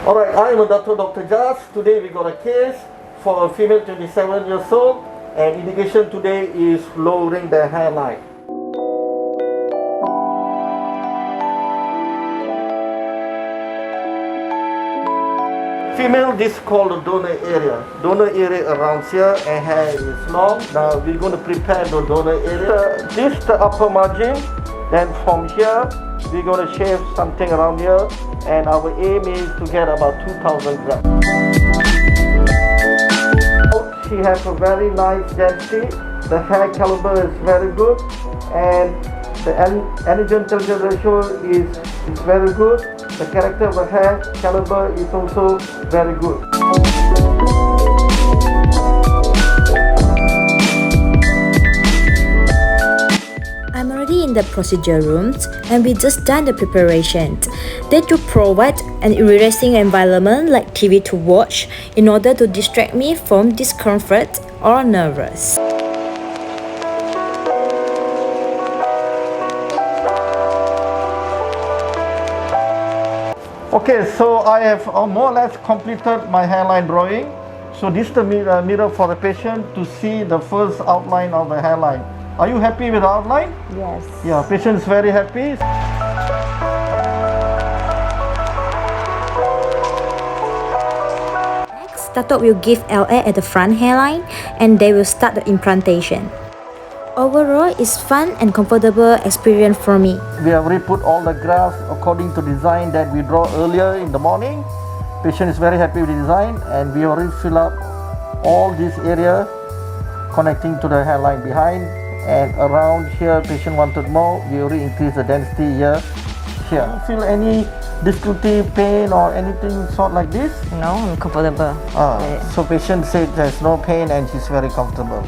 Alright, I am Dr. Jas. Today we got a case for a female 27 years old, and indication today is lowering the hairline. Female, this is called the donor area. Donor area around here, and hair is long. Now we're going to prepare the donor area. This is the upper margin. Then from here, we're going to shave something around here, and our aim is to get about 2,000 grams. She has a very nice density. The hair caliber is very good, and the energy-intelligence ratio is very good. The character of the hair caliber is also very good. I'm already in the procedure rooms and we just done the preparations. They do provide an relaxing environment like TV to watch in order to distract me from discomfort or nervous. Okay, so I have more or less completed my hairline drawing. So this is the mirror for the patient to see the first outline of the hairline. Are you happy with the outline? Yes. Yeah, patient is very happy. Next, Dato will give LA at the front hairline and they will start the implantation. Overall, it's fun and comfortable experience for me. We have re-put all the graphs according to design that we draw earlier in the morning. Patient is very happy with the design, and we already fill up all this area connecting to the hairline behind, and around here patient wanted more. We already increase the density here. Feel any difficulty, pain or anything sort like this? No, I'm comfortable. So patient said there's no pain and she's very comfortable.